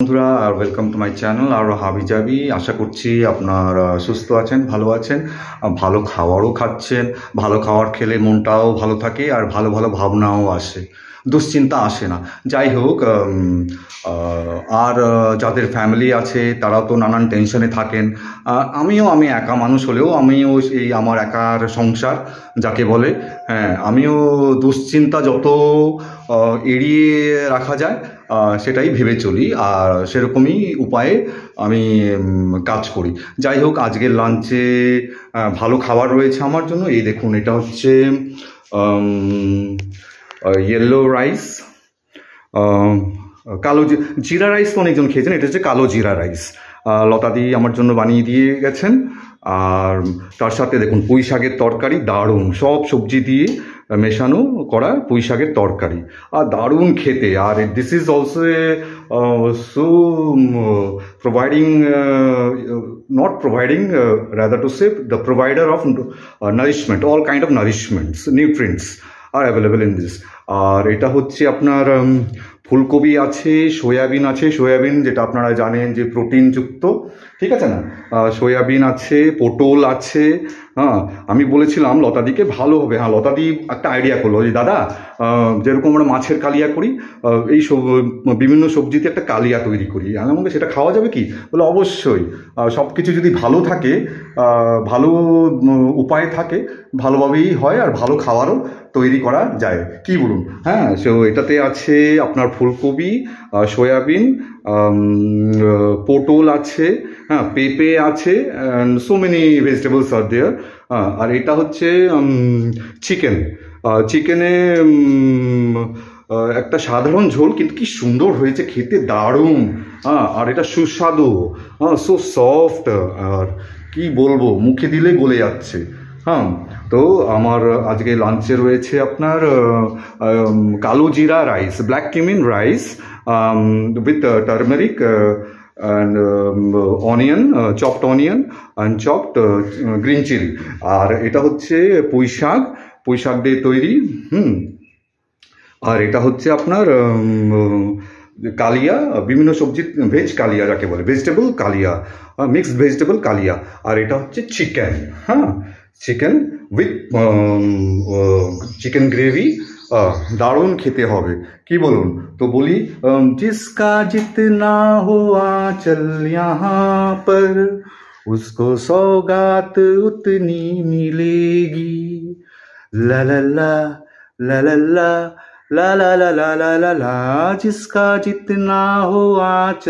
বন্ধুরা, আর welcome to my channel আর হাবিজাবি। আশা করছি আপনারা সুস্থ আছেন, ভালো আছেন, ভালো খাবারও খাচ্ছেন। ভালো খাবার খেলে মনটাও ভালো থাকে আর ভালো ভালো ভাবনাও আসে, দুশ্চিন্তা আসে না। যাই হোক, আর যাদের ফ্যামিলি আছে তারাও তো নানান টেনশনে থাকেন। আমি একা মানুষ হলেও আমিও এই আমার একার সংসার যাকে বলে, হ্যাঁ, আমিও দুশ্চিন্তা যত এড়িয়ে রাখা যায় সেটাই ভেবে চলি, আর সেরকমই উপায়ে আমি কাজ করি। যাই হোক, আজকের লাঞ্চে ভালো খাবার রয়েছে আমার জন্য। এই দেখুন, এটা হচ্ছে ইয়েলো রাইস, কালো জিরা রাইস তো অনেকজন খেয়েছেন, এটা হচ্ছে কালো জিরা রাইস। লতাদি আমার জন্য বানিয়ে দিয়ে গেছেন। আর তার সাথে দেখুন পুঁই শাকের তরকারি, দারুণ, সব সবজি দিয়ে মেশানো করা পুঁই শাকের তরকারি, আর দারুণ খেতে। আর this is also so providing, not providing, rather to say the provider of nourishment, all kind of nourishments, nutrients are available in this. আর এটা হচ্ছে আপনার ফুলকপি আছে, সয়াবিন আছে, সয়াবিন যেটা আপনারা জানেন যে প্রোটিনযুক্ত, ঠিক আছে না। সয়াবিন আছে, পটল আছে। হ্যাঁ, আমি বলেছিলাম লতাদিকে ভালো হবে। হ্যাঁ, লতাদি একটা আইডিয়া করলো যে দাদা, যেরকম আমরা মাছের কালিয়া করি, এই সব বিভিন্ন সবজিতে একটা কালিয়া তৈরি করি, আমাকে সেটা খাওয়া যাবে কি? বলে অবশ্যই, সব কিছু যদি ভালো থাকে, ভালো উপায় থাকে, ভালোভাবেই হয় আর ভালো খাবারও তৈরি করা যায়, কি বলুন? হ্যাঁ, সো এটাতে আছে আপনার ফুলকপি, সয়াবিন, পটল আছে, হ্যাঁ, পেঁপে আছে, সো মেনি ভেজিটেবলস আর দেয়ার। আর এটা হচ্ছে চিকেন। চিকেনে একটা সাধারণ ঝোল, কিন্তু কি সুন্দর হয়েছে খেতে, দারুণ। হ্যাঁ, আর এটা সুস্বাদু, সো সফট, আর কি বলবো, মুখে দিলে গলে যাচ্ছে। হ্যাঁ, তো আমার আজকে লাঞ্চে রয়েছে আপনার কালো জিরা rice, black Kimin rice with turmeric and onion, chopped onion and chopped green chili। আর এটা হচ্ছে পুঁই শাক দিয়ে তৈরি। আর এটা হচ্ছে আপনার কালিয়া, বিভিন্ন সবজি, ভেজ কালিয়া যাকে বলে, ভেজিটেবল কালিয়া, মিক্সড ভেজিটেবল কালিয়া। আর এটা হচ্ছে চিকেন। হ্যাঁ, চিকেন উইথ চিকেন গ্রেভি, দারুণ খেতে হবে, কি বলুন? তো বলি, জিসকা জিतना हो आंचल यहाँ पर, उसको सौगात उतनी मिलेगी। ला ला ला ला ला ला ला ला ला ला ला ला, जिसका जितना हो आंचल।